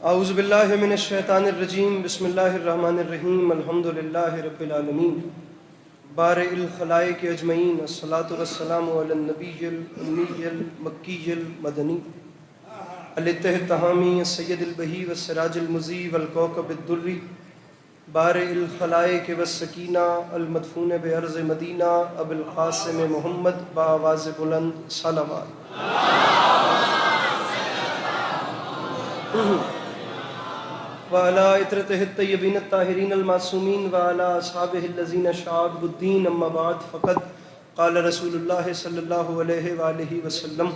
اعوذ باللہ من الشیطان الرجیم بسم اللہ الرحمن الرحیم الحمدللہ رب العالمین بارئ الخلائق اجمعین الصلاۃ والسلام علی النبی الامی المکی المدنی التہ التہامی السید البہی والسراج المضیء والکوکب الدری بارئ الخلائق والسکینہ المدفون بارض مدینہ ابو القاسم محمد بآواز بلند صلوات وعلى عطرته الطيبين الطاهرين المعصومين وعلى أصحابه الذين شعبوا الدين أما بعد فقد قال رسول الله صلى الله عليه وآله وسلم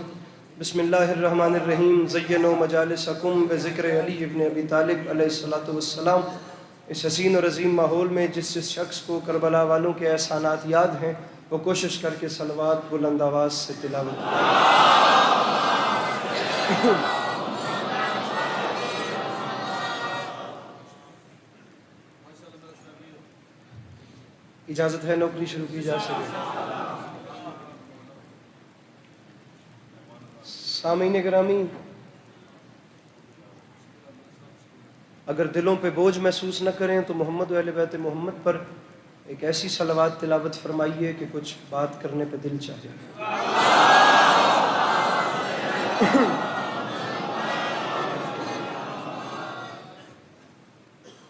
بسم الله الرحمن الرحيم زينوا مجالسكم بذكر علی ابن ابی طالب علیہ الصلاۃ والسلام۔ اس حسین اور عظیم ماحول میں جس شخص کو کربلا والوں کے احسانات یاد ہیں وہ کوشش کر کے صلوات بلند آواز سے تلاوت اجازت ہے نوکری شروع کی جا سکے۔ سامعین گرامی، اگر دلوں پہ بوجھ محسوس نہ کریں تو محمد و اہل بیت محمد پر ایک ایسی صلوات تلاوت فرمائیے کہ کچھ بات کرنے پہ دل چاہے۔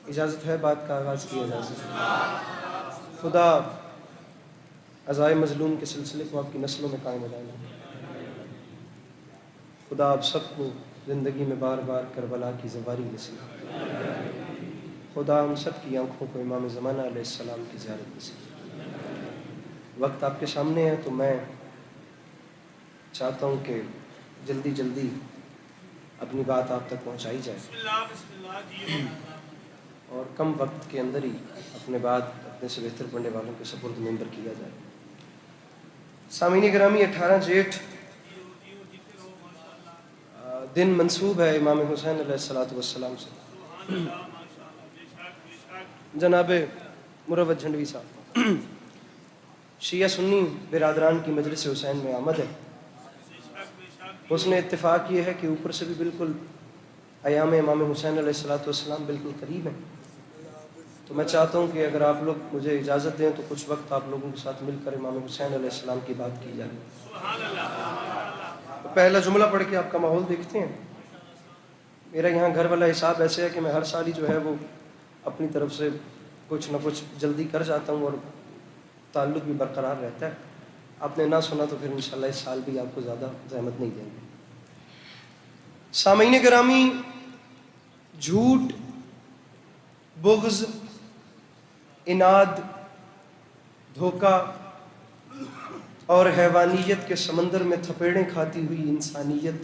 اجازت ہے بات کا آغاز کیا جا سکے۔ خدا عزائے مظلوم کے سلسلے کو آپ کی نسلوں میں قائم رہنا۔ خدا آپ سب کو زندگی میں بار بار کربلا کی زواری نصیب۔ خدا ہم سب کی آنکھوں کو امام زمانہ علیہ السلام کی زیارت نصیب۔ وقت آپ کے سامنے ہے تو میں چاہتا ہوں کہ جلدی جلدی اپنی بات آپ تک پہنچائی جائے اور کم وقت کے اندر ہی اپنے بات اپنے سے بہتر پڑھنے والوں کے سپرد منبر کیا جائے۔ سامعین گرامی، 18 جیٹھ دن منسوب ہے امام حسین علیہ الصلاۃ والسلام سے۔ جناب مروت جھنڈوی صاحب شیعہ سنی برادران کی مجلس حسین میں آمد ہے۔ اس نے اتفاق یہ ہے کہ اوپر سے بھی بالکل ایام امام حسین علیہ الصلاۃ والسلام بالکل قریب ہیں، تو میں چاہتا ہوں کہ اگر آپ لوگ مجھے اجازت دیں تو کچھ وقت آپ لوگوں کے ساتھ مل کر امام حسین علیہ السلام کی بات کی جائے۔ پہلا جملہ پڑھ کے آپ کا ماحول دیکھتے ہیں۔ میرا یہاں گھر والا حساب ایسے ہے کہ میں ہر سال ہی جو ہے وہ اپنی طرف سے کچھ نہ کچھ جلدی کر جاتا ہوں اور تعلق بھی برقرار رہتا ہے۔ آپ نے نہ سنا تو پھر انشاءاللہ اس سال بھی آپ کو زیادہ زحمت نہیں دیں گے۔ سامعین گرامی، جھوٹ، بغض، اناد، دھوکہ اور حیوانیت کے سمندر میں تھپیڑیں کھاتی ہوئی انسانیت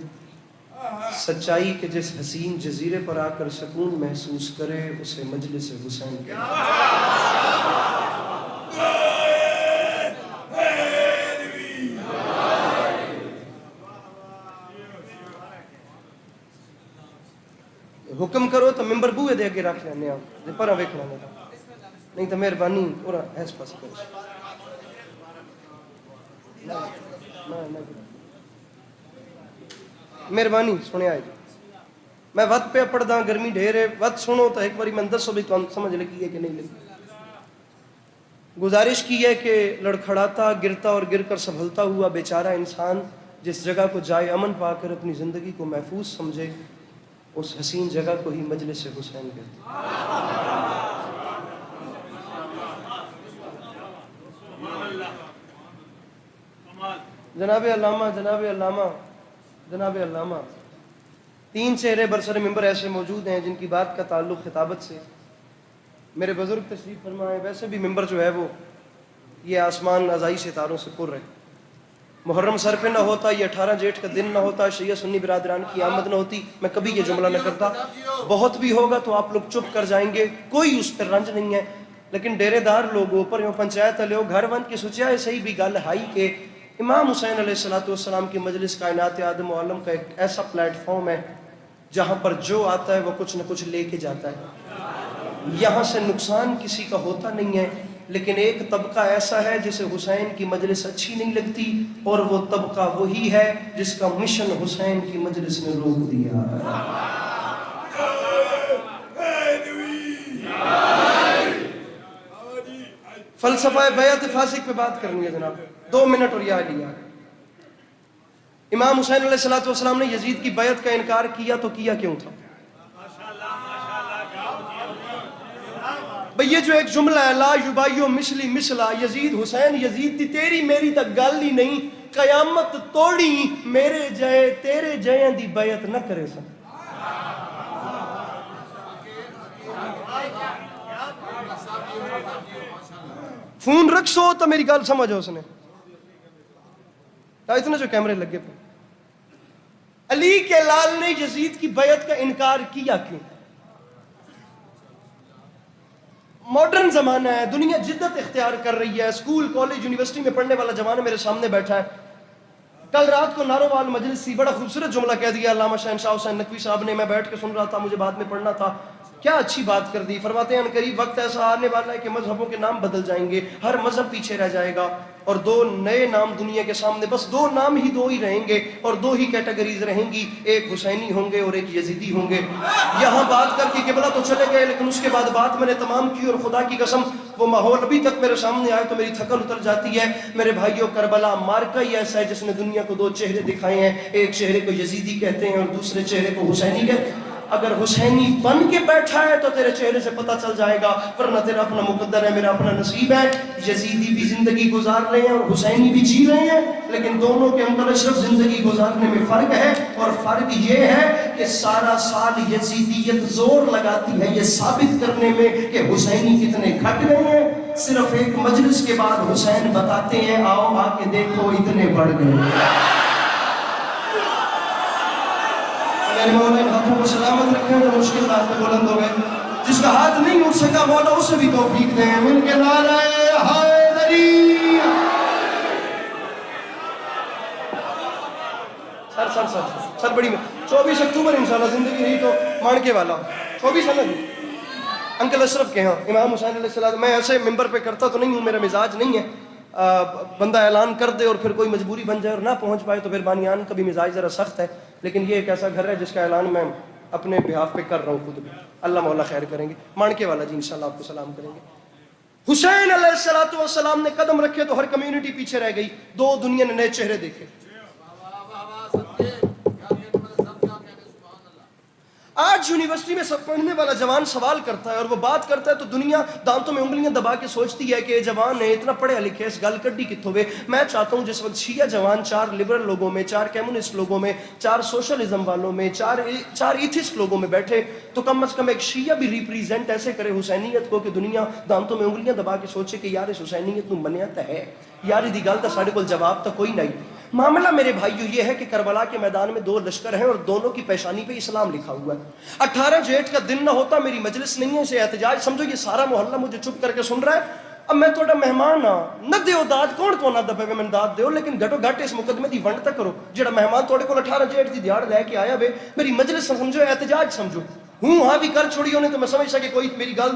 سچائی کے جس حسین جزیرے پر آ کر سکون محسوس کرے اسے مجلس حسین کہتے ہیں۔ حکم کرو تو ممبر بوئے دے کے رکھ لینے آپ پر ویکھنا نہیں تو مہربانی اور ایس پاس کرو۔ مہربانی سنے آئے جی، میں وقت پہ پڑھ دا، گرمی ڈھیر ہے، وقت سنو تو ایک باری میں دسو بھی تو سمجھ لگی ہے کہ نہیں لگی۔ گزارش کی ہے کہ لڑکھڑاتا، گرتا اور گر کر سنبھلتا ہوا بیچارہ انسان جس جگہ کو جائے امن پا کر اپنی زندگی کو محفوظ سمجھے اس حسین جگہ کو ہی مجلس حسین کہتے ہیں۔ جناب علامہ جناب علامہ جناب علامہ 3 چہرے برسر ممبر ایسے موجود ہیں جن کی بات کا تعلق خطابت سے میرے بزرگ تشریف فرمائے۔ ویسے بھی ممبر جو ہے وہ یہ آسمان ازائی ستاروں سے پر ہے۔ محرم سر پہ نہ ہوتا، یہ 18 جیٹھ کا دن نہ ہوتا، شیعہ سنی برادران کی آمد نہ ہوتی، میں کبھی یہ جملہ نہ کرتا۔ بہت بھی ہوگا تو آپ لوگ چپ کر جائیں گے، کوئی اس پر رنج نہیں ہے، لیکن ڈیرے دار لوگوں پر یوں پنچایت لیو گھر ون کی سوچیا ہے صحیح بھی گل ہائی کہ امام حسین علیہ الصلوۃ والسلام کی مجلس کائنات آدم و عالم کا ایک ایسا پلیٹ فارم ہے جہاں پر جو آتا ہے وہ کچھ نہ کچھ لے کے جاتا ہے۔ یہاں سے نقصان کسی کا ہوتا نہیں ہے، لیکن ایک طبقہ ایسا ہے جسے حسین کی مجلس اچھی نہیں لگتی، اور وہ طبقہ وہی ہے جس کا مشن حسین کی مجلس نے روک دیا ہے۔ فلسفہ بیعت فاسق پہ بات کرنی ہے جناب، 2 منٹ اور یہ لیا۔ امام حسین علیہ السلام نے یزید کی بیعت کا انکار کیا تو کیا کیوں تھا؟ بھئی یہ جو ایک جملہ ہے لا یبایو مثلی مثلا، یزید حسین یزید دی تیری میری تک گل ہی نہیں، قیامت توڑی میرے جائے تیرے جائیں دی بیعت نہ کرے سن۔ فون رکھ سو تو میری گل سمجھو اس نے اتنا جو کیمرے لگے پہ۔ علی کے لال نے یزید کی بیعت کا انکار کیا کیوں؟ ماڈرن زمانہ ہے، دنیا جدت اختیار کر رہی ہے، اسکول کالج یونیورسٹی میں پڑھنے والا جوان میرے سامنے بیٹھا ہے۔ کل رات کو نارووال مجلس سی، بڑا خوبصورت جملہ کہہ دیا علامہ شہنشاہ حسین نقوی صاحب نے، میں بیٹھ کے سن رہا تھا، مجھے بعد میں پڑھنا تھا، کیا اچھی بات کر دی۔ فرماتے ہیں ان قریب وقت ایسا آنے والا ہے کہ مذہبوں کے نام بدل جائیں گے، ہر مذہب پیچھے رہ جائے گا اور 2 نئے نام دنیا کے سامنے، بس 2 نام ہی 2 ہی رہیں گے اور 2 ہی کیٹیگریز رہیں گی، ایک حسینی ہوں گے اور ایک یزیدی ہوں گے۔ یہاں بات کر کے قبلہ تو چلے گئے، لیکن اس کے بعد بات میں نے تمام کی اور خدا کی قسم وہ ماحول ابھی تک میرے سامنے آئے تو میری تھکن اتر جاتی ہے۔ میرے بھائیوں، کربلا مارکا ہی ایسا ہے جس نے دنیا کو 2 چہرے دکھائے ہیں، ایک چہرے کو یزیدی کہتے ہیں اور دوسرے چہرے کو حسینی کہتے ہیں۔ اگر حسینی بن کے بیٹھا ہے تو تیرے چہرے سے پتہ چل جائے گا، ورنہ تیرا اپنا مقدر ہے، میرا اپنا نصیب ہے۔ یزیدی بھی زندگی گزار رہے ہیں اور حسینی بھی جی رہے ہیں، لیکن دونوں کے اندر صرف زندگی گزارنے میں فرق ہے، اور فرق یہ ہے کہ سارا سال یزیدیت زور لگاتی ہے یہ ثابت کرنے میں کہ حسینی کتنے گھٹ گئے ہیں، صرف ایک مجلس کے بعد حسین بتاتے ہیں آؤ آ کے دیکھو اتنے بڑھ گئے۔ میرے مولا ان ہاتھوں کو سلامت رکھیں جو مشکل رات میں بلند ہو گئے، جس کا ہاتھ نہیں اٹھ سکا مولا اسے بھی توفیق دیں، مل کے نعرہ حیدری۔ سر بڑی میں 24 اکتوبر انشاءاللہ زندگی رہی تو مانکے والا 24 ہے نا جی، انکل اشرف کے ہاں امام حسین علیہ السلام۔ میں ایسے ممبر پہ کرتا تو نہیں ہوں، میرا مزاج نہیں ہے، بندہ اعلان کر دے اور پھر کوئی مجبوری بن جائے اور نہ پہنچ پائے تو پھر بانیان کا بھی مزاج ذرا سخت ہے، لیکن یہ ایک ایسا گھر ہے جس کا اعلان میں اپنے بہاف پہ کر رہا ہوں خود بھی، اللہ مولا خیر کریں گے۔ مانکے والا جی انشاءاللہ آپ کو سلام کریں گے۔ حسین علیہ السلام نے قدم رکھے تو ہر کمیونٹی پیچھے رہ گئی، 2 دنیا نے نئے چہرے دیکھے۔ آج یونیورسٹی میں سب پڑھنے والا جوان سوال کرتا ہے اور وہ بات کرتا ہے تو دنیا دانتوں میں انگلیاں دبا کے سوچتی ہے کہ یہ جوان ہے اتنا پڑھے لکھے، اس گل کڈی کتوں وے۔ میں چاہتا ہوں جس وقت شیعہ جوان 4 لبرل لوگوں میں، 4 کمیونسٹ لوگوں میں، 4 سوشلزم والوں میں، 4 ایتھسٹ لوگوں میں بیٹھے تو کم از کم ایک شیعہ بھی ریپریزنٹ ایسے کرے حسینیت کو کہ دنیا دانتوں میں انگلیاں دبا کے سوچے کہ یار اس حسینیت نو منیا تا ہے، یار دی گل تا ساڈے کول جواب تا کوئی نہیں۔ معاملہ میرے بھائیو یہ ہے کہ کربلا کے میدان میں 2 لشکر ہیں اور دونوں کی پیشانی پہ اسلام لکھا ہوا ہے۔ 18 جیٹھ کا دن نہ ہوتا، میری مجلس نہیں ہے، اسے احتجاج سمجھو، یہ سارا محلہ مجھے چپ کر کے سن رہا ہے۔ اب میں توڑا مہمان ہاں، نہ دیو داد، کون تو نہ دبے میں داد دیو، لیکن گھٹو گھٹ اس مقدمے دی ونڈ تک کرو۔ جڑا مہمان توڑے کو 18 جیٹھ دی دیاڑ لے کے آیا وے، میری مجلس سمجھو، احتجاج سمجھو۔ ہوں ہاں بھی کر چھوڑی ہونے تو میں سمجھ سکے کوئی میری گل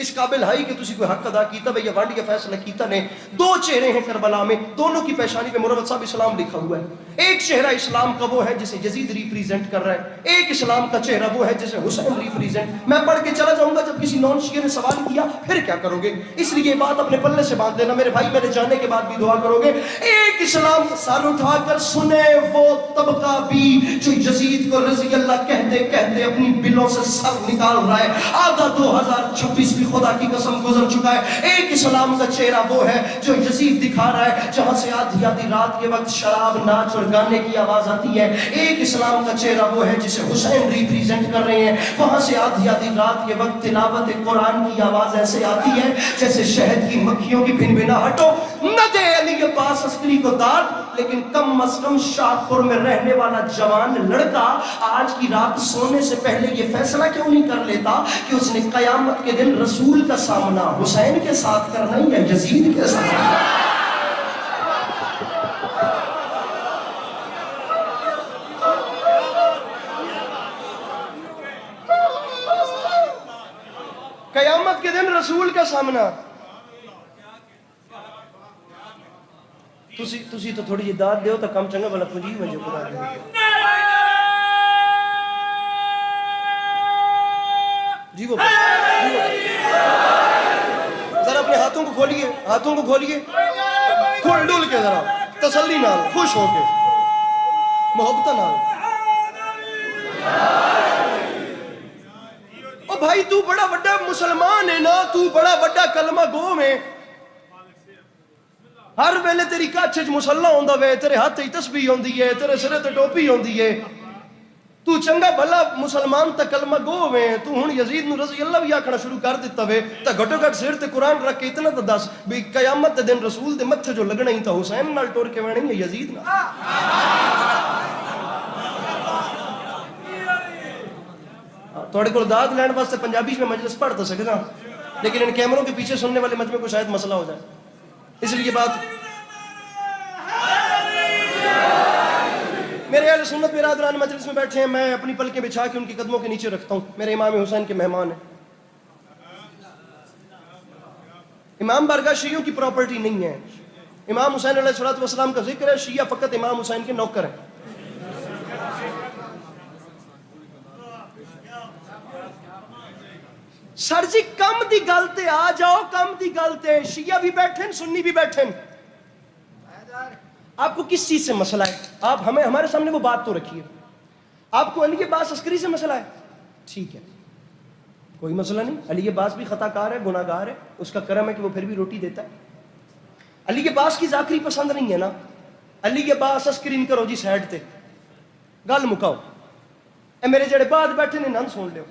اس قابل ہے کہ تسی کوئی حق ادا کیتا بھئی یا وانڈ کے فیصلہ کیتا نے۔ 2 چہرے ہیں کربلا میں، دونوں کی پیشانی پہ مروت صاحب اسلام لکھا ہوا ہے۔ ایک چہرہ اسلام کا وہ ہے جسے یزید ریپریزنٹ کر رہا ہے، ایک اسلام کا چہرہ وہ ہے جسے حسین ریپریزنٹ۔ میں پڑھ کے چلا جاؤں گا، جب کسی نان شیعہ نے سوال کیا پھر کیا کرو گے، اس لیے یہ بات اپنے پلے سے باندھ دینا میرے بھائی، میرے جانے کے بعد بھی دعا کرو گے۔ ایک اسلام سر اٹھا کر سنے وہ طبقہ بھی جو یزید کو رضی اللہ کہتے کہتے اپنی بلوں سے سر نکال رہا ہے۔ آدھا 2026 بھی خدا کی قسم گزر چکا ہے۔ ایک اسلام کا چہرہ وہ ہے جو یزید دکھا رہا ہے جہاں سے آدھی آدھی رات کے وقت شراب ناچ اور گانے کی آواز آتی ہے۔ ایک اسلام کا چہرہ وہ ہے جسے حسین ریپریزنٹ کر رہے ہیں، وہاں سے آدھی آدھی رات کے وقت تلاوت قرآن کی آواز ایسے آتی ہے جیسے شہد کی مکھیوں کی بھن بھناہٹوں۔ نہ دے علی کے پاس عسکری کو داد، لیکن کم از کم شاہپور میں رہنے والا جوان لڑکا آج کی رات سونے سے پہلے یہ فیصلہ کیوں نہیں کر لیتا کہ اس نے قیامت کے دن رسول کا سامنا حسین کے ساتھ کرنا ہے یا یزید کے ساتھ؟ قیامت کے دن رسول کا سامنا۔ تسی تو تھوڑی جی داد دیو تو کم چنگا بلا پجی مجھے خدا دے جی وہ ذرا اپنے ہاتھوں ہاتھوں کو کھولیے، ہاتھوں کو کھولیے، کھل ڈل کے ذرا تسلی نال، خوش ہو کے، محبت نال۔ او بھائی تو بڑا بڑا مسلمان ہے نا، تو بڑا بڑا کلمہ گو ہے، ہر ویلے تیری کچھ مسلح ہوندا وے، تیرے ہاتھ تے تسبیح ہوندی ہے، تیرے سرے تے ٹوپی ہوندی ہے، تو چنگا بھلا مسلمان تے کلمہ گو وے، تو ہن یزید نو رضی اللہ بھی آکھنا شروع کر دیتا وے، تے گھٹو گھٹ سر تے قرآن رکھ کے اتنا تے دس بھی قیامت دے دن رسول دے متھے جو لگنا ہی تا حسین نال ٹور کے وینا یا یزید نال۔ تھوڑے کو داد لین واسطے پنجابی میں مجلس پڑھ تو سکتا، لیکن ان کیمروں کے پیچھے سننے والے مجمع کو شاید مسئلہ ہو جائے، اس لیے بات میرے اہل سنت برادران مجلس میں بیٹھے ہیں، میں اپنی پلکیں بچھا کے ان کی قدموں کے نیچے رکھتا ہوں، میرے امام حسین کے مہمان ہیں۔ امام بارگاہ شیعوں کی پراپرٹی نہیں ہے، امام حسین علیہ السلام کا ذکر ہے، شیعہ فقط امام حسین کے نوکر ہیں۔ سر جی کم دی گل تے آ جاؤ، کم دی گل تے، شیعہ بھی بیٹھیں سنی بھی بیٹھیں، آپ کو کس چیز سے مسئلہ ہے؟ آپ ہمارے سامنے وہ بات تو رکھیے، آپ کو علی عباس عسکری سے مسئلہ ہے، ٹھیک ہے کوئی مسئلہ نہیں، علی عباس بھی خطا کار ہے، گناہ گار ہے، اس کا کرم ہے کہ وہ پھر بھی روٹی دیتا ہے۔ علی عباس کی ذاکری پسند نہیں ہے نا، علی عباس عسکری کرو جی سائڈ تے، گل مکاؤ، اے میرے جڑے بعد بیٹھے نے انہاں سن لیو،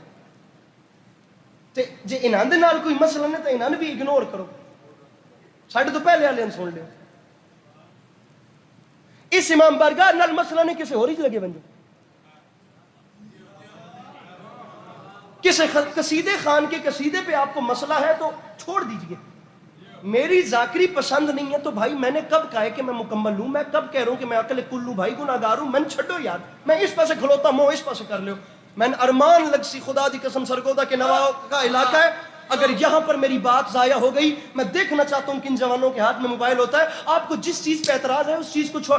تے جے انہاں دے نال کوئی مسئلہ نہیں تو انہاں بھی اگنور کرو، ساڈے تو پہلے والے سن لیو۔ اس امام بارگاہ نال مسئلہ نہیں کسی اور ہی لگے بن جائے، کسی قصیدے خان کے قصیدے پہ آپ کو مسئلہ ہے تو چھوڑ دیجئے، میری ذاکری پسند نہیں ہے تو بھائی میں نے کب کہا ہے کہ میں مکمل ہوں، میں کب کہہ رہا ہوں کہ میں عقل کل ہوں، بھائی گناہ گار ہوں، میں چھڈو یار، میں اس پاسے کھلوتا ہوں اس پاسے کر لیو، میں ارمان لگ سی خدا دی قسم سرگودا کے نوا کا علاقہ ہے، اگر یہاں پر میری بات ضائع ہو گئی، میں دیکھنا چاہتا ہوں کہ ان جوانوں کے ہاتھ میں موبائل ہوتا ہے، آپ کو جس چیز پہ اعتراض ہے اس چیز کو چھوڑ،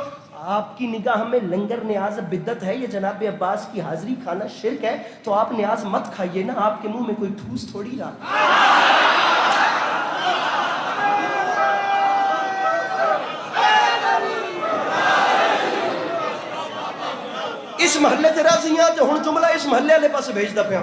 آپ کی نگاہ میں لنگر نیاز بدعت ہے، یہ جناب عباس کی حاضری کھانا شرک ہے، تو آپ نیاز مت کھائیے نا، آپ کے منہ میں کوئی ٹھوس تھوڑی رہا۔ اس محلے تے راضی ہاں تے ہن جملہ اس محلے والے پاس بھیجدا پیا،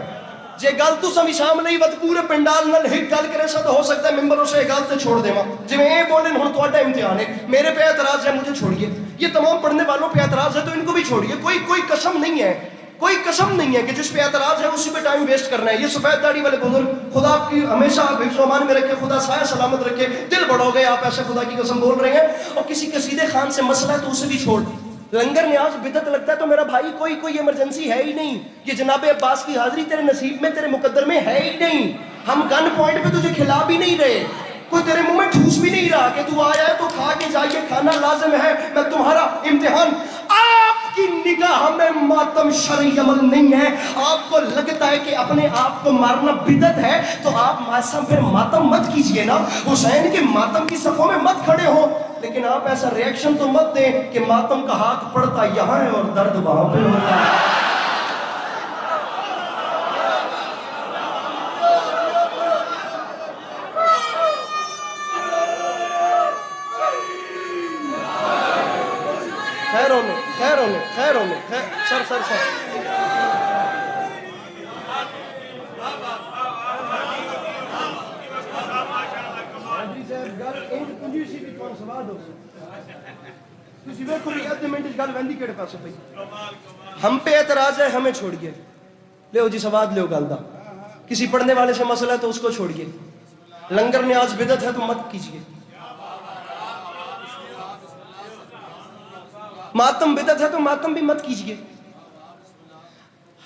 جے گل تساں بھی شام لئی وت پورے پنڈال نال ایک گل کرے سا تو ہو سکتا ہے ممبر اسے گل تے چھوڑ دیواں، جویں اے بولن ہن تہاڈا امتحان ہے، میرے پہ اعتراض ہے مجھے چھوڑیے، یہ تمام پڑھنے والوں پہ اعتراض ہے تو ان کو بھی چھوڑیے، کوئی قسم نہیں ہے، کوئی قسم نہیں ہے کہ جس پہ اعتراض ہے اسی پہ ٹائم ویسٹ کرنا ہے۔ یہ سفید داڑھی والے بزرگ خدا آپ کی ہمیشہ حفظ و امان میں رکھے، خدا سایہ سلامت رکھے، دل بڑا ہو گئے، آپ ایسے خدا کی قسم بول رہے ہیں، اور کسی قصیدے خان سے مسئلہ ہے تو اسے بھی چھوڑ، لنگر نیاز بدعت لگتا ہے تو میرا بھائی کوئی ایمرجنسی ہے ہی نہیں، یہ جناب عباس کی حاضری تیرے نصیب میں تیرے مقدر میں ہے ہی نہیں، ہم گن پوائنٹ پہ تجھے کھلا بھی نہیں رہے، کوئی تیرے منہ میں ٹھوس بھی نہیں رہا کہ تو آیا ہے تو کھا کے جائیے، کھانا لازم ہے، میں تمہارا امتحان۔ آپ کی نگاہ میں ماتم شرعی عمل نہیں ہے، آپ کو لگتا ہے کہ اپنے آپ کو مارنا بدعت ہے تو آپ ماسم پھر ماتم مت کیجئے نا، حسین کے ماتم کی صفوں میں مت کھڑے ہو، لیکن آپ ایسا ریاکشن تو مت دیں کہ ماتم کا ہاتھ پڑتا یہاں ہے اور درد وہاں پہ ہوتا ہے۔ خیر ہونے سر ہم پہ اعتراض ہے ہمیں چھوڑیے، لے جی سواد لے گل دا، کسی پڑھنے والے سے مسئلہ ہے تو اس کو چھوڑیے، لنگر نیاز بدعت ہے تو مت کیجیے، ماتم بدعت ہے تو ماتم بھی مت کیجیے۔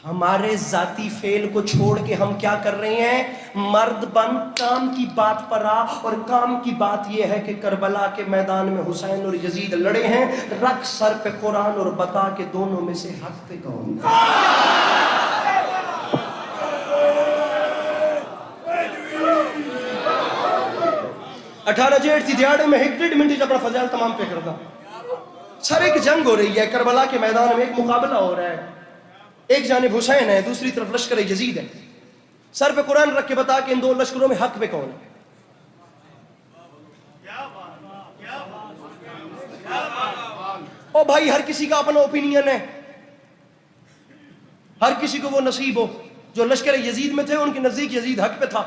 ہمارے ذاتی فعل کو چھوڑ کے ہم کیا کر رہے ہیں؟ مرد بن کام کی بات پر آ، اور کام کی بات یہ ہے کہ کربلا کے میدان میں حسین اور یزید لڑے ہیں، رکھ سر پہ قرآن اور بتا کہ دونوں میں سے حق پہ کون ہے۔ 18 جیٹ کی دیہاڑے میں 1.5 منٹ اپنا فضائل تمام پہ کرتا، سر ایک جنگ ہو رہی ہے کربلا کے میدان میں، ایک مقابلہ ہو رہا ہے، ایک جانب حسین ہے دوسری طرف لشکر یزید ہے، سر پہ قرآن رکھ کے بتا کہ ان دو لشکروں میں حق پہ کون ہے۔ اور بھائی ہر کسی کا اپنا اوپینین ہے، ہر کسی کو وہ نصیب ہو. جو لشکر یزید میں تھے ان کے نزدیک یزید حق پہ تھا.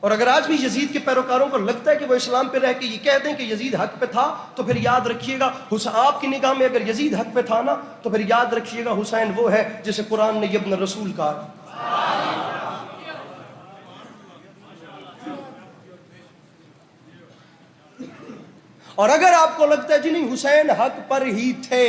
اور اگر آج بھی یزید کے پیروکاروں کو لگتا ہے کہ وہ اسلام پہ رہ کے یہ کہہ دیں کہ یزید حق پہ تھا، تو پھر یاد رکھیے گا آپ کی نگاہ میں اگر یزید حق پہ تھا نا، تو پھر یاد رکھیے گا حسین وہ ہے جسے قرآن نے ابن رسول کہا. اور اگر آپ کو لگتا ہے جی نہیں حسین حق پر ہی تھے،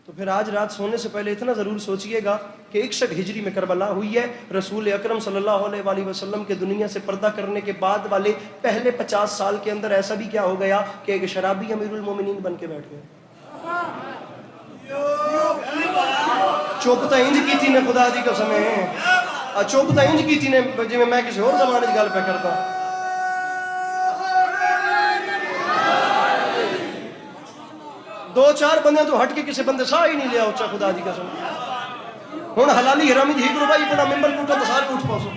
تو پھر آج رات سونے سے پہلے اتنا ضرور سوچئے گا کہ 61 ہجری میں کربلا ہوئی ہے. رسول اکرم صلی اللہ علیہ وآلہ وسلم کے دنیا سے پردہ کرنے کے بعد والے پہلے 50 سال کے اندر ایسا بھی کیا ہو گیا کہ ایک شرابی امیر المومنین بن کے بیٹھ گئے. چوپتا انج کی تھی نے خدا دی قسم ہے، چوپتا انج کی تھی نے جی میں کسی اور زمانے کی گل پہ کرتا. دو چار بندے تو ہٹ کے کسی بندے سا ہی نہیں لیا اچھا خدا دی قسم. ہوں حلالی حرامی ہی کرو بھائی بڑا ممبر ٹوٹا تو سارے اٹھ پاسو.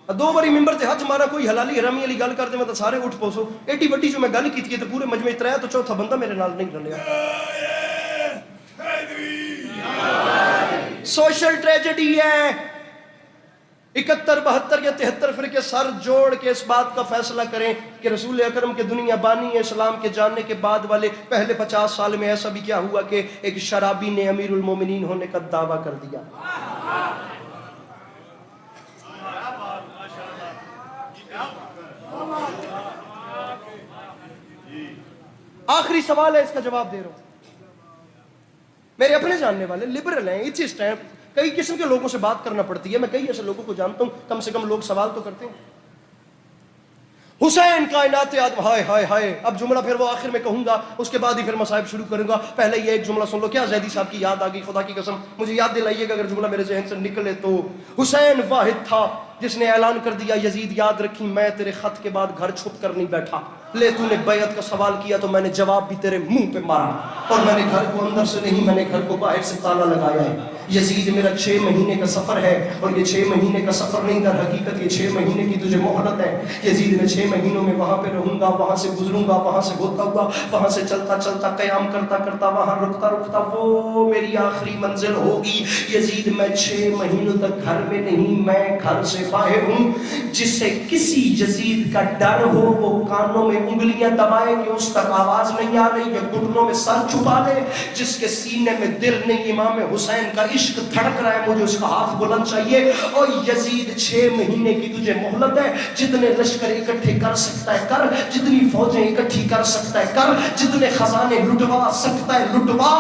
دو باری ممبر تے ہاتھ مارا کوئی حلالی حرامی والی گل کر دے میں تو سارے اٹھ پاسو. ایڈی وڈی جو میں گل کی تھی تو پورے مجمع تریا تو چوتھا بندہ میرے نال نہیں رلیا. سوشل ٹریجڈی ہے. 71 72 یا 73 فرقے سر جوڑ کے اس بات کا فیصلہ کریں کہ رسول اکرم کے دنیا بانی اسلام کے جاننے کے بعد والے پہلے 50 سال میں ایسا بھی کیا ہوا کہ ایک شرابی نے امیر المومنین ہونے کا دعویٰ کر دیا. آخری سوال ہے، اس کا جواب دے رہا ہوں. میرے اپنے جاننے والے لبرل ہیں، ایتھسٹ ہیں، کئی قسم کے لوگوں سے بات کرنا پڑتی ہے. میں کئی ایسے لوگوں کو جانتا ہوں، کم سے کم لوگ سوال تو کرتے ہیں. حسین کائنات آدم، ہائے ہائے ہائے. اب جملہ پھر وہ آخر میں کہوں گا، اس کے بعد ہی پھر مصائب شروع کروں گا. پہلے یہ ایک جملہ سن لو. کیا زیدی صاحب کی یاد آ گئی؟ خدا کی قسم مجھے یاد دلائیے گا اگر جملہ میرے ذہن سے نکلے تو. حسین واحد تھا جس نے اعلان کر دیا یزید یاد رکھی میں تیرے خط کے بعد گھر چھپ کر نہیں بیٹھا. لے تو نے بیعت کا سوال کیا تو میں نے جواب بھی تیرے منہ پہ مارا، اور میں نے گھر کو اندر سے نہیں، میں نے گھر کو باہر سے تالا لگایا ہے. یزید میرا 6 مہینے کا سفر ہے، اور یہ 6 مہینے کا سفر نہیں، در حقیقت یہ 6 مہینے کی تجھے مہلت ہے. یزید میں 6 مہینوں میں وہاں پہ رہوں گا، وہاں سے گزروں گا، وہاں سے ہوتا ہوا، وہاں سے چلتا چلتا قیام کرتا کرتا وہاں رکتا رکتا وہ میری آخری منزل ہوگی. یزید میں 6 مہینوں تک گھر میں نہیں، میں گھر سے باہر ہوں. جس سے کسی یزید کا ڈر ہو وہ کانوں میں انگلیاں دبائے کہ اس تک آواز نہیں آ رہی، یا گھٹنوں میں سر چھپا لے. جس کے سینے میں دل نہیں، امام حسین کا عشق دھڑک رہا ہے، مجھے اس کا ہاتھ بلند چاہیے. اور یزید 6 مہینے کی تجھے مہلت ہے. جتنے لشکر اکٹھے کر سکتا ہے کر، جتنی فوجیں اکٹھی کر سکتا ہے کر، جتنے خزانے لٹوا سکتا ہے لٹوا.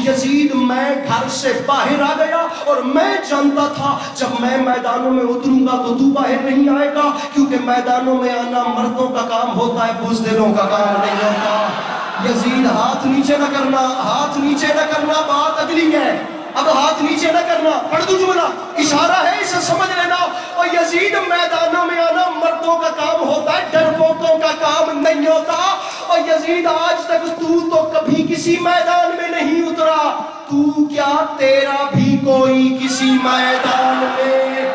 یزید میں گھر سے باہر آ گیا، اور میں جانتا تھا جب میں میدانوں میں اتروں گا تو باہر نہیں آئے گا، کیونکہ میدانوں میں آنا مردوں کا کام ہوتا ہے، بزدلوں کا کام نہیں ہوتا. یزید ہاتھ نیچے نہ کرنا، ہاتھ نیچے نہ کرنا، بات اگلی ہے. اب ہاتھ نیچے نہ کرنا، پڑھ دوں جملہ، اشارہ ہے اسے سمجھ لینا. اور یزید میدانوں میں آنا مردوں کا کام ہوتا ہے، ڈرپوکوں کا کام نہیں ہوتا. اور یزید آج تک تو کبھی کسی میدان میں نہیں اترا، تو کیا تیرا بھی کوئی کسی میدان میں،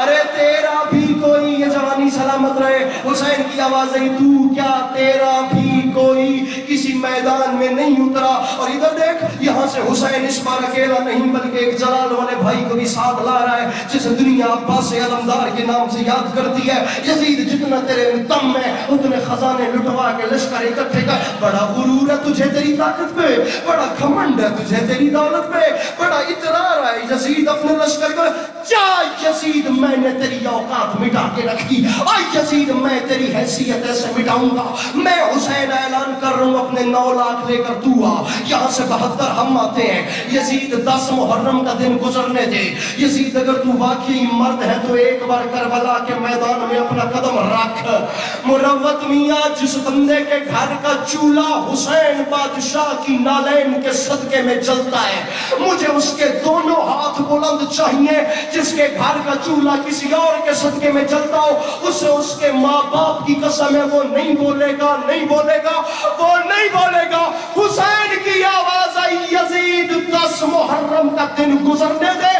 ارے تیرا بھی کوئی، یہ جوانی سلامت رہے. حسین کی آواز آئی، تو کیا تیرا بھی کوئی کسی میدان میں نہیں اترا. اور ادھر دیکھ، یہاں سے حسین اس بار اکیلا نہیں بلکہ ایک جلال والے بھائی کو بھی ساتھ لا رہا ہے، جسے دنیا عباس علمدار کے نام سے یاد کرتی ہے. یزید جتنا تیرے دم میں اتنے خزانے لٹوا کے لشکر اکٹھے کر. بڑا غرور ہے تجھے تیری طاقت پہ، بڑا گھمنڈ ہے تجھے تیری دولت پہ، بڑا اطرار ہے یزید اپنے لشکر کو. جا یزید، میں نے تیری اوقات مٹا کے رکھ دی. آئی یزید، میں تیری حیثیت ایسے مٹاؤں گا. میں حسین اعلان کر رہا ہوں اپنے 9 لاکھ لے کر تو آ. یہاں سے 72 ہم آتے ہیں. یزید 10 محرم کا دن گزرنے دے. یزید اگر تو واقعی مرد ہے تو ایک بار کربلا کے میدان میں اپنا قدم رکھ. مروت میاں، جس بندے کے گھر کا چولہا حسین بادشاہ کی نالین کے صدقے میں جلتا ہے، مجھے اس کے دونوں ہاتھ بلند چاہیے. جس کے گھر کا چولہا کسی اور کے صدقے میں جلتا ہو، اسے اس کے ماں باپ کی قسم ہے وہ نہیں بولے گا، نہیں بولے گا، وہ نہیں بولے گا. حسین کی آواز آئی، یزید 10 محرم کا دن گزرنے دے،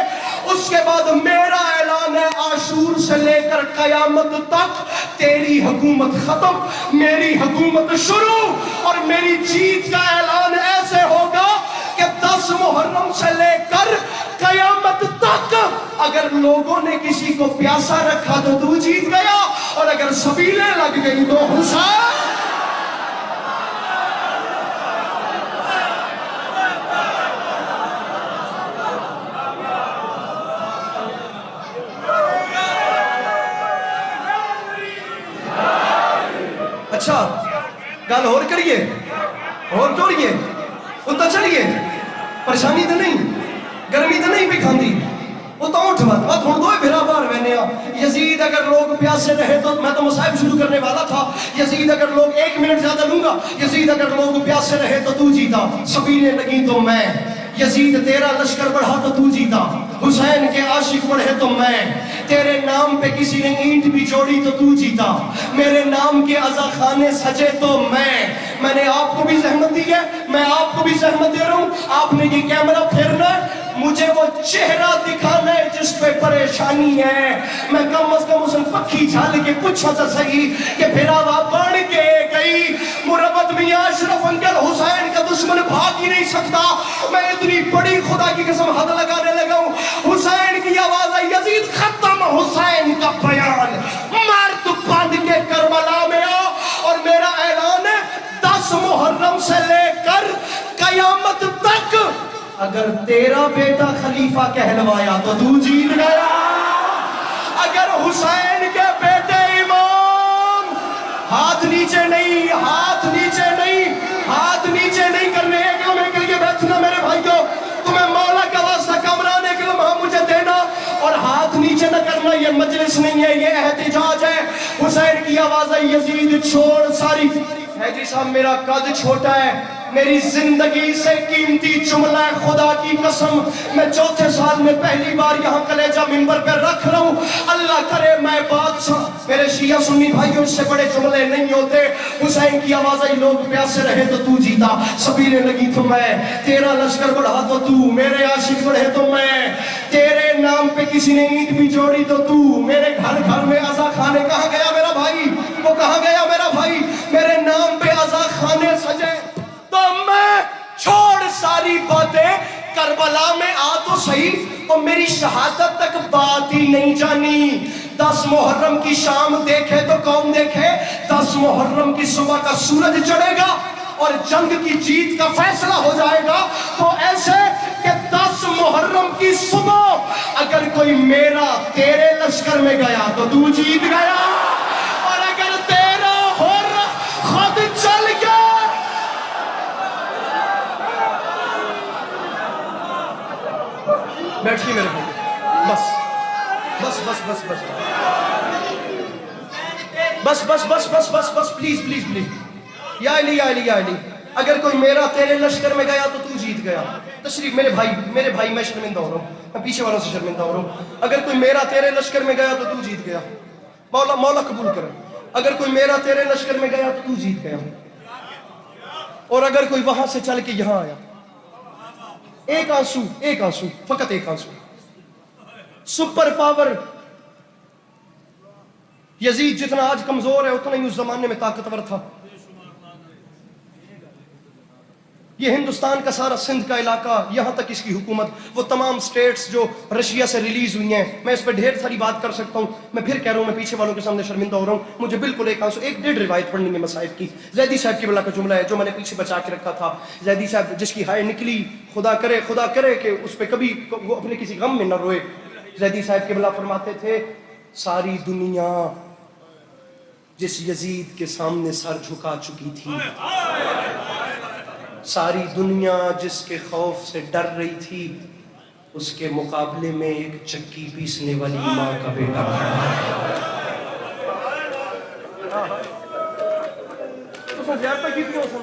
اس کے بعد میرا اعلان ہے عاشور سے لے کر قیامت تک تیری حکومت ختم، میری حکومت شروع، اور میری جیت کا اعلان ایسے ہوگا کہ 10 محرم سے لے کر قیامت تک اگر لوگوں نے کسی کو پیاسا رکھا تو تو جیت گیا، اور اگر سبیلیں لگ گئی تو حسین۔ اچھا گل اور کریے، اور توڑیے، اتنا چلیے، پریشانی تو نہیں، گرمی تو نہیں بھی کھاندی، وہ تو اٹھ بات ہوں دوئے بھرا بار وینیا۔ یزید اگر لوگ پیاسے رہے تو میں تو مصائب شروع کرنے والا تھا، یزید اگر لوگ 1 منٹ زیادہ لوں گا، یزید اگر لوگ پیاسے رہے تو تو جیتا، سبیلیں لگی تو میں، یزید تیرا لشکر بڑھا تو تو جیتا، حسین کے عاشق بڑھے تو میں، تیرے نام پہ کسی نے اینٹ بھی جوڑی تو تو جیتا، میرے نام کے عزا خانے سجے تو میں نے آپ کو بھی زحمت دی ہے، میں آپ کو بھی زحمت دے رہا ہوں، آپ نے یہ کیمرہ پھیرنا ہے، مجھے وہ چہرہ دکھانا ہے جس پہ پریشانی ہے، میں کم از کم اس نے پکھی جھال کے پوچھا تو صحیح کہ بھراوا بڑھ کے گئی، مربت میاں اشرف انکل حسین کا دشمن بھاگ ہی نہیں سکتا، میں اتنی بڑی خدا کی قسم حد لگانے لگا ہوں، حسین کی آواز آئی، یزید ختم حسین کا بیان، مرد باندھ کے کربلا میں آ، اور میرا اعلان ہے 10 محرم سے لے کر قیامت تک اگر تیرا بیٹا خلیفہ کہلوایا تو تو جیت گیا، اگر حسین کے بیٹے امام، ہاتھ نیچے نہیں، ہاتھ نیچے نہیں، ہاتھ نیچے نہیں کرنے، ایک لمحے کے لیے بیٹھنا میرے بھائیوں، تمہیں مولا کا واسطہ کمران ایک لمحہ مجھے دینا، اور ہاتھ نیچے نہ کرنا، یہ مجلس نہیں ہے، یہ احتجاج ہے، حسین کی آواز ہے، یزید چھوڑ ساری، ہے جی صاحب میرا قد چھوٹا ہے، میری زندگی سے قیمتی جملہ ہے، خدا کی قسم میں 4تھے سال میں پہلی بار یہاں کلیجہ منبر پہ رکھ رہا ہوں، اللہ کرے میں بادشاہ، میرے شیعہ سنی بھائیوں اس سے بڑے جملے نہیں ہوتے، حسین کی آواز آئی، لوگ پیاسے رہے تو تو جیتا، سبیلیں لگی تو میں، تیرا لشکر بڑھا تو تو، میرے عاشق بڑھے تو میں، تیرے نام پہ کسی نے اینٹ بھی جوڑی تو تو، میرے گھر گھر میں عزا خانے، کہاں گیا میرا بھائی، وہ کہاں گیا میرا بھائی، میرے نام پہ عزا خانے سجے تو میں، چھوڑ ساری باتیں، کربلا میں آ تو صحیح، اور میری شہادت تک بات ہی نہیں جانی، 10 محرم کی شام دیکھے تو کون دیکھے، 10 محرم کی صبح کا سورج چڑھے گا اور جنگ کی جیت کا فیصلہ ہو جائے گا، تو ایسے کہ 10 محرم کی صبح اگر کوئی میرا تیرے لشکر میں گیا تو تو جیت گیا، اور اگر تیرا حر خود چل گیا، بیٹھیے میرے بھائی، بس بس بس بس بس بس بس بس بس بس بس پلیز پلیز پلیز، یا علی یا علی یا علی، اگر کوئی میرا تیرے لشکر میں گیا تو تو جیت گیا، تشریف میرے بھائی میں شرمندہ ہو رہا ہوں، میں پیچھے والوں سے شرمندہ ہو رہا ہوں، اگر کوئی میرا تیرے لشکر میں گیا تو تو جیت گیا، مولا قبول کرے، اگر کوئی میرا تیرے لشکر میں گیا تو تو جیت گیا، اور اگر کوئی وہاں سے چل کے یہاں آیا، ایک آنسو، فقط ایک آنسو، سپر پاور، یزید جتنا آج کمزور ہے اتنا ہی اس زمانے میں طاقتور تھا، یہ ہندوستان کا سارا سندھ کا علاقہ، یہاں تک اس کی حکومت، وہ تمام سٹیٹس جو رشیا سے ریلیز ہوئی ہیں، میں اس پہ ڈھیر ساری بات کر سکتا ہوں، میں پھر کہہ رہا ہوں، میں پیچھے والوں کے سامنے شرمندہ ہو رہا ہوں، مجھے بالکل ایک آنسو، 1-1.5 روایت پڑھنی ہے مصائب کی، زیدی صاحب کی بلا کا جملہ ہے جو میں نے پیچھے بچا کے رکھا تھا، زیدی صاحب جس کی ہائے نکلی، خدا کرے کہ اس پہ کبھی وہ اپنے کسی غم میں نہ روئے، زیدی صاحب کی بلا فرماتے تھے، ساری دنیا جس یزید کے سامنے سر جھکا چکی تھی، ساری دنیا جس کے خوف سے ڈر رہی تھی، اس کے مقابلے میں ایک چکی پیسنے والی ماں کا بیٹا کھڑا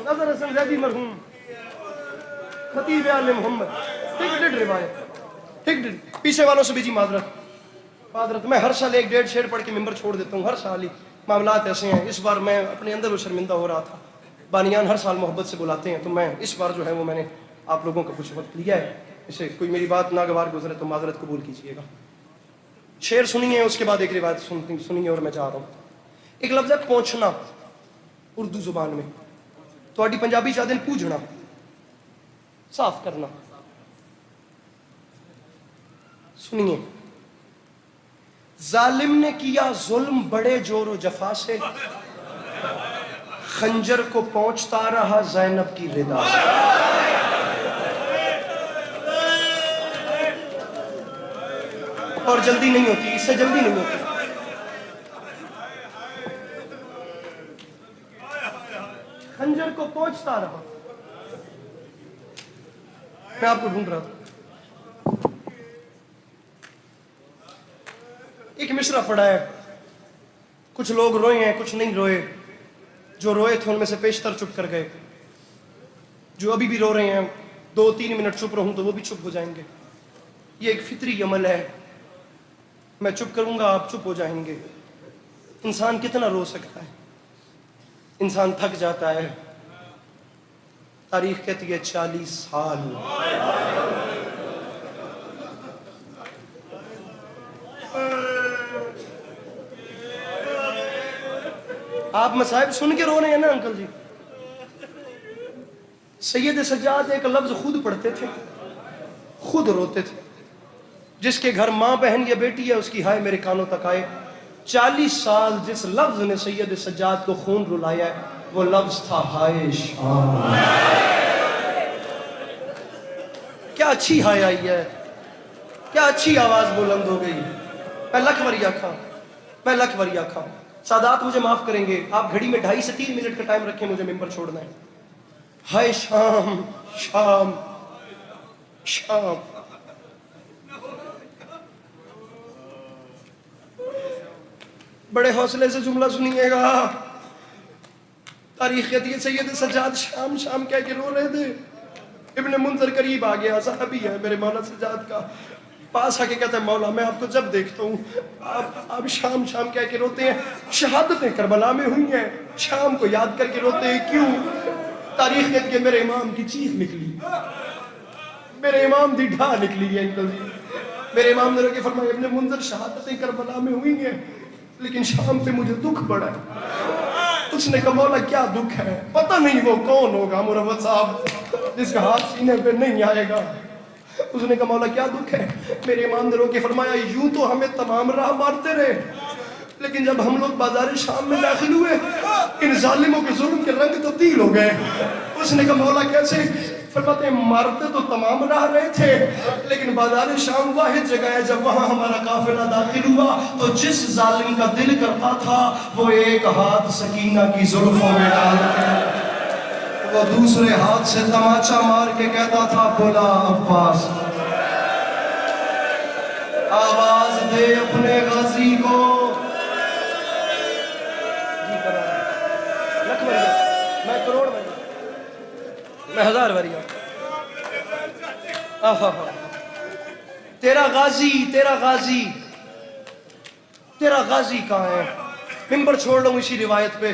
نظر حسن زیدی مرحوم خطیب آل محمد، پیچھے والوں سے بھی جی معذرت، میں ہر سال 1-1.5 شعر پڑھ کے ممبر چھوڑ دیتا ہوں، ہر سال ہی معاملات ایسے ہیں، اس بار میں اپنے اندر وہ شرمندہ ہو رہا تھا، بانیان ہر سال محبت سے بلاتے ہیں، تو میں اس بار جو ہے وہ میں نے آپ لوگوں کا کچھ وقت لیا ہے، اسے کوئی میری بات ناگوار گزرے تو معذرت قبول کیجئے گا۔ شعر سنیے، اس کے بعد ایک روایت سنیے اور میں چاہ رہا ہوں. ایک لفظ ہے پہنچنا اردو زبان میں. تھوڑی پنجابی چاہتے ہیں پوجھنا، صاف کرنا. سنیے. ظالم نے کیا ظلم بڑے جور و جفا سے، خنجر کو پہنچتا رہا زینب کی ردا سے. اور جلدی نہیں ہوتی، اس سے جلدی نہیں ہوتی. خنجر کو پہنچتا رہا. میں آپ کو ڈھونڈ رہا تھا. ایک مصرع پڑا ہے، کچھ لوگ روئے ہیں کچھ نہیں روئے. جو روئے تھے ان میں سے پیشتر چپ کر گئے. جو ابھی بھی رو رہے ہیں 2-3 منٹ چپ رہوں تو وہ بھی چپ ہو جائیں گے. یہ ایک فطری عمل ہے. میں چپ کروں گا آپ چپ ہو جائیں گے. انسان کتنا رو سکتا ہے؟ انسان تھک جاتا ہے. تاریخ کہتی ہے 40 سال. آپ مصائب سن کے رو رہے ہیں نا انکل جی. سید سجاد ایک لفظ خود پڑھتے تھے، خود روتے تھے. جس کے گھر ماں بہن یا بیٹی ہے اس کی ہائے میرے کانوں تک آئے. 40 سال جس لفظ نے سید سجاد کو خون رلایا ہے وہ لفظ تھا ہائے شام. کیا اچھی ہائے آئی ہے، کیا اچھی آواز بلند ہو گئی. میں لکھ وریا کھا، میں لکھ وریا کھا. سادات مجھے معاف کریں گے، آپ گھڑی میں 2.5 سے 3 منٹ کا ٹائم رکھیں، مجھے ممبر چھوڑنا ہے. ہائے شام شام شام. بڑے حوصلے سے جملہ سنیے گا. تاریخ کہتی ہے سید سجاد شام شام کہہ کے رو رہے تھے. ابن منذر قریب آ گیا، صحابی ہے میرے مولا سجاد کا. پاس آ کے کہتا ہے مولا میں آپ کو جب دیکھتا ہوں آپ شام شام کہہ کے روتے ہیں. شہادتیں کربلا میں ہوئی ہیں، شام کو یاد کر کے روتے ہیں کیوں؟ تاریخ کہتی ہے میرے امام کی چیخ نکلی، میرے امام دی ڈھا نکلی ہے انکل جی. میرے امام نے رو کے فرمایا ابن منذر شہادتیں کربلا میں ہوئی ہیں لیکن شام پہ مجھے دکھ پڑا ہے. اس نے کہا مولا کیا دکھ ہے؟ پتہ نہیں وہ کون ہوگا مروت صاحب جس کا ہاتھ سینے پہ نہیں آئے گا. اس نے کہا مولا کیا دکھ ہے؟ میرے امام نے رو کے فرمایا یوں تو ہمیں تمام راہ مارتے رہے لیکن جب ہم لوگ بازار شام میں داخل ہوئے ان ظالموں کے ظلم کے رنگ تبدیل ہو گئے. اس نے کہا مولا کیسے؟ فرماتے ہیں مارتے تو تمام راہ رہے تھے لیکن بازار شام واحد جگہ ہے جب وہاں ہمارا قافلہ داخل ہوا تو جس ظالم کا دل کرتا تھا وہ ایک ہاتھ سکینہ کی زلفوں میں ڈال کے وہ دوسرے ہاتھ سے تماچا مار کے کہتا تھا بلا عباس آواز دے اپنے غازی کو. لکھ وریا، میں کروڑ وریا، میں 1000 وریا. تیرا غازی تیرا غازی تیرا غازی کہاں ہے؟ ممبر چھوڑ لوں اسی روایت پہ.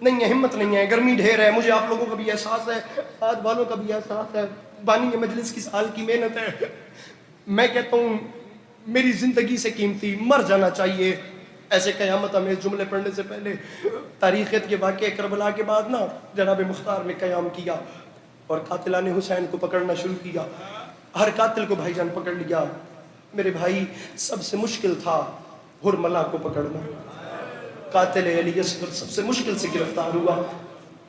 نہیں ہے، ہمت نہیں ہے، گرمی ڈھیر ہے. مجھے آپ لوگوں کا بھی احساس ہے، آج والوں کا بھی احساس ہے. بانی مجلس کی سال کی محنت ہے. میں کہتا ہوں میری زندگی سے قیمتی مر جانا چاہیے ایسے قیامت ہمیں جملے پڑھنے سے پہلے. تاریخیت کے واقعے کربلا کے بعد نا جناب مختار نے قیام کیا اور قاتلان حسین کو پکڑنا شروع کیا. ہر قاتل کو بھائی جان پکڑ لیا. میرے بھائی سب سے مشکل تھا حرملہ کو پکڑنا. قاتل علی اصغر سب سے مشکل سے گرفتار ہوا.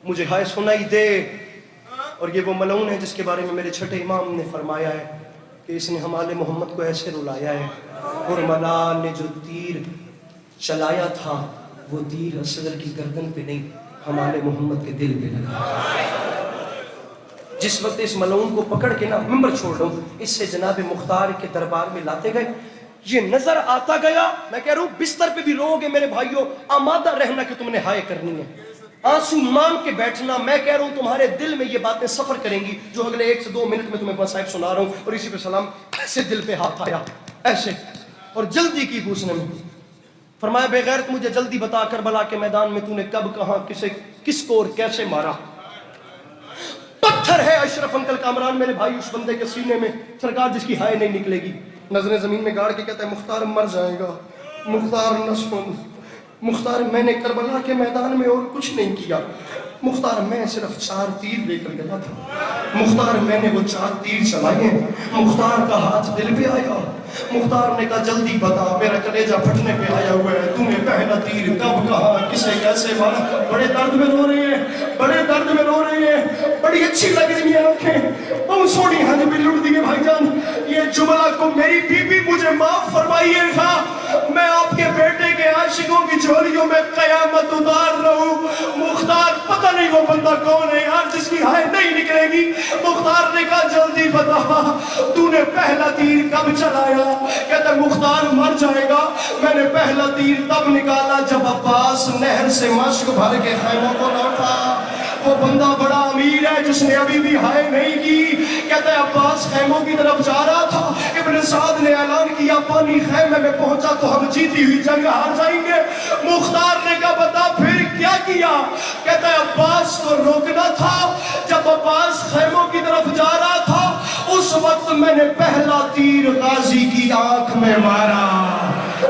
مجھے ہائے سنائی دے. اور یہ وہ ملعون ہے جس کے بارے میں میرے چھٹے امام نے فرمایا ہے کہ اس نے ہمارے محمد کو ایسے رلایا ہے. حرملہ نے جو تیر چلایا تھا وہ تیر اصغر کی گردن پہ نہیں ہمارے محمد کے دل پہ لگا. جس وقت اس ملعون کو پکڑ کے نا ممبر چھوڑ لوں اس سے جناب مختار کے دربار میں لاتے گئے. یہ نظر آتا گیا. میں کہہ رہا ہوں بستر پہ بھی رو گے میرے بھائیوں، آمادہ رہنا کہ تم نے ہائے کرنی ہے، آنسو مان کے بیٹھنا. میں کہہ رہا ہوں تمہارے دل میں یہ باتیں سفر کریں گی جو اگلے 1 سے 2 منٹ میں تمہیں صاحب سنا رہا ہوں. اور اسی پہ سلام ایسے دل پہ ہاتھ آیا ایسے اور جلدی کی پوچھنے میں. فرمایا بے غیرت مجھے جلدی بتا کربلا کے میدان میں تو نے کب کہاں کسے کس کو اور کیسے مارا؟ پتھر ہے اشرف انکل کامران میرے بھائی اس بندے کے سینے میں سرکار جس کی ہائے نہیں نکلے گی. نظریں زمین میں گاڑ کے کہتا ہے مختار مر جائے گا، مختار نہ سن، مختار میں نے کربلا کے میدان میں اور کچھ نہیں کیا، مختار میں صرف 4 تیر لے کر گیا تھا، مختار میں نے وہ 4 تیر چلائے، مختار کا ہاتھ دل پہ آیا، مختار نے کہا جلدی بتا، میرا کلیجہ پھٹنے پہ آیا ہوا ہے، تو نے پہلا تیر کب کہا، کسے کیسے مارا؟ بڑے درد میں رو رہے ہیں، بڑے درد میں رو رہے ہیں، بڑی اچھی لگ رہی ہیں آنکھیں، بہت سونی ہاتھ بھی لٹ دی ہے بھائی جان۔ یہ جملہ کو میری بی بی مجھے معاف فرمائیے گا، میں آپ کے بیٹے کے عاشقوں کی جھولیوں میں قیامت اتار رہا ہوں۔ مختار پتہ نہیں وہ بندہ کون ہے یار جس کی ہائے نہیں نکلے گی۔ مختار نے کہا جلدی بتا تو نے پہلا تیر کب چلایا؟ کہتا مختار مر جائے گا، میں نے پہلا تیر تب نکالا جب عباس نہر سے مشک بھر کے خیموں کو لوٹا۔ وہ بندہ بڑا امیر ہے جس نے ابھی بھی ہائے نہیں کی۔ کہتا ہے عباس خیموں کی طرف جا رہا تھا، ابن سعد نے اعلان کیا پانی خیمے میں پہنچا تو ہم جیتی ہوئی جنگ ہار جائیں گے۔ مختار نے کہا بتا پھر کیا کیا؟ کہتا ہے عباس کو روکنا تھا، جب عباس خیموں کی طرف جا رہا تھا اس وقت میں نے پہلا تیر غازی کی آنکھ میں مارا۔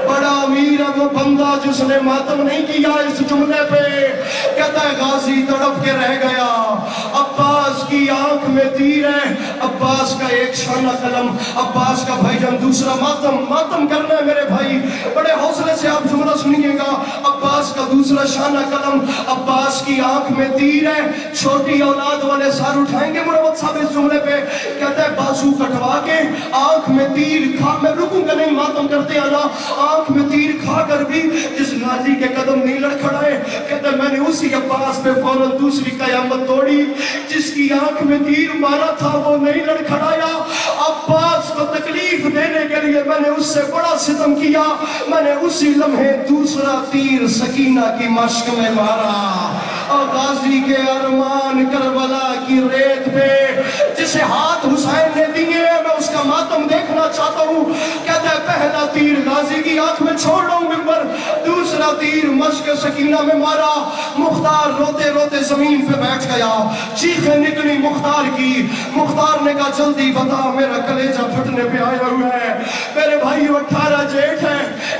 بڑا امیر ہے وہ بندہ جس نے ماتم نہیں کیا اس جملے پہ۔ کہتا ہے غازی تڑپ کے رہ گیا، عباس کی آنکھ میں تیر ہے، عباس کا ایک شانہ قلم، عباس کا بھائی جان دوسرا ماتم کرنا ہے میرے بھائی، بڑے حوصلے سے آپ جملہ سنیے گا۔ عباس کا دوسرا شانہ قلم، عباس کی آنکھ میں تیر ہے۔ چھوٹی اولاد والے سار اٹھائیں گے مروت صاحب اس جملے پہ۔ کہتا ہے بازو کٹوا کے آنکھ میں تیر کھا، میں رکوں گا نہیں ماتم کرتے اللہ، آنکھ میں تیر کھا کر بھی جس غازی کے قدم نہیں لڑکھڑائے، کہتا ہے میں نے اسی عباس پہ فوراً دوسری قیامت توڑی، جس کی آنکھ میں تیر مارا تھا وہ نہیں لڑکھڑایا۔ عباس کو تکلیف دینے کے لیے میں نے اس سے بڑا ستم کیا، میں نے اسی لمحے دوسرا تیر سکینہ کی مشک میں مارا۔ اور غازی کے ارمان کربلا کی ریت پہ جسے ہاتھ حسین نے دیے میں اس کا ماتم دیکھنا چاہتا ہوں۔ کہتا ہے پہلا تیر غازی کی آنکھ میں چھوڑ رہا ہوں ممبر، دوسرا تیر مشک سکینہ میں مارا۔ مختار روتے روتے زمین پہ بیٹھ گیا، چیخیں نکلی مختار کی۔ مختار نے کہا جلدی بتا میرا کلیجہ پھٹنے پہ آیا ہوا ہے۔ میرے بھائی 18 جیٹھ ہے،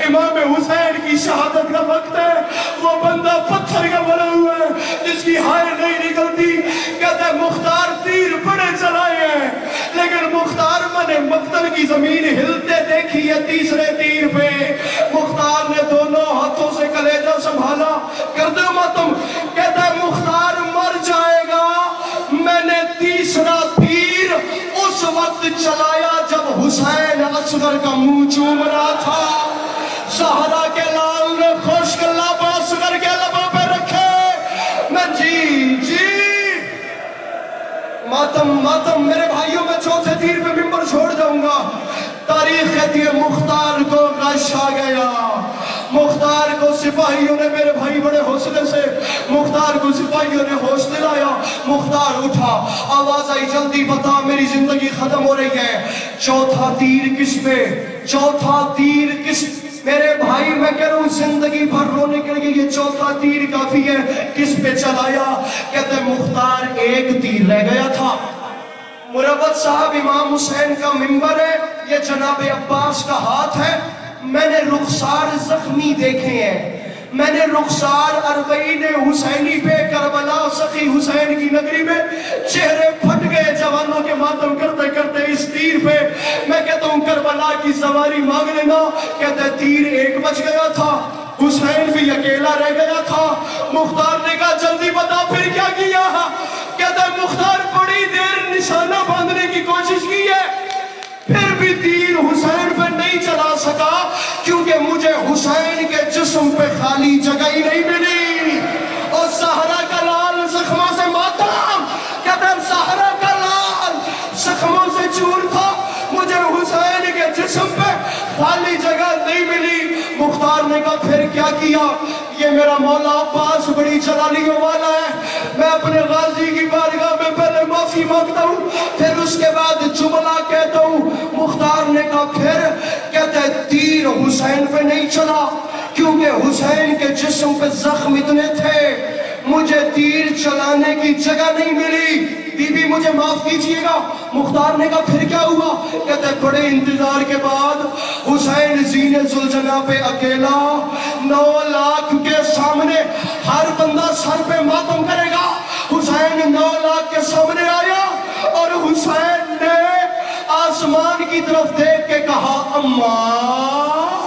امام حسین کی شہادت کا وقت ہے، وہ بندہ پتھر کا بنا ہوا ہے جس کی ہائے نہیں نکلتی۔ کہتا ہے مختار تیر بڑے چلائے ہیں لیکن مختار میں نے مقتل کی زمین ہلتے دیکھی ہے تیسرے تیر پہ۔ مختار نے دونوں ہاتھوں سے کلیجہ سنبھالا، کر دو ماتم۔ کہتا ہے مختار مر جائے گا، میں نے تیسرا تیر اس وقت چلایا جب حسین اصغر کا منہ چوم رہا تھا۔ زہرا کے لال نے خشک لب اصغر کے لبوں پہ رکھے، میں جی ماتم میرے بھائیوں میں چوتھے تیر پہ ممبر چھوڑ جاؤں گا۔ تاریخ کہتی ہے مختار کو غش آ گیا، مختار کو سپاہیوں نے میرے بھائی بڑے حوصلے سے مختار کو سپاہیوں نے ہوش دلایا۔ مختار اٹھا، آواز آئی جلدی بتا میری زندگی ختم ہو رہی ہے، چوتھا تیر کس پہ؟ چوتھا تیر کس؟ میرے بھائی میں کہہ رہا ہوں زندگی بھر رونے کے لیے یہ چوتھا تیر کافی ہے، کس پہ چلایا؟ کہتے ہیں مختار ایک تیر رہ گیا تھا۔ مروت صاحب امام حسین کا ممبر ہے، یہ جناب عباس کا ہاتھ ہے۔ میں نے رخسار زخمی دیکھے ہیں، میں نے رخسار اربعین حسینی پہ کربلا سخی حسین کی نگری میں چہرے پھٹ گئے جوانوں کے ماتم کرتے کرتے اس تیر پہ۔ میں کہتا ہوں کربلا کی سواری مانگ لینا۔ کہتا ہے تیر ایک بچ گیا تھا، حسین بھی اکیلا رہ گیا تھا۔ مختار نے کہا جلدی بتا پھر کیا کیا؟ کہتا ہے مختار بڑی دیر نشانہ باندھنے کی کوشش کی ہے، پھر بھی تیر حسین پہ نہیں چلا سکا کیونکہ مجھے حسین کے جسم پہ خالی جگہ ہی نہیں ملی۔ اور زہرا کا لال زخموں سے ماتم، کہتا ہے زہرا کا لال زخموں سے چور تھا، مجھے حسین کے جسم پہ خالی جگہ نہیں ملی۔ مختار نے کہا پھر کیا کیا؟ یہ میرا مولا عباس بڑی جلالیوں والا ہے، میں اپنے غازی کی بارگاہ میں پہلے معافی مانگتا ہوں پھر اس کے بعد جملہ کہتا ہوں۔ مختار نے کہا پھر؟ کہتا ہے تیر حسین پہ نہیں چلا کیونکہ حسین کے جسم پہ زخم اتنے تھے۔ مجھے تیر چلانے کی جگہ نہیں ملی. بی بی مجھے معاف کیجئے گا. مختار نے کہا پھر کیا ہوا؟ کہتے بڑے انتظار کے بعد حسین زین ذوالجناح پہ اکیلا 9 لاکھ کے سامنے ہر بندہ سر پہ ماتم کرے گا. حسین 9 لاکھ کے سامنے آیا اور حسین نے آسمان کی طرف دیکھ کے کہا اماں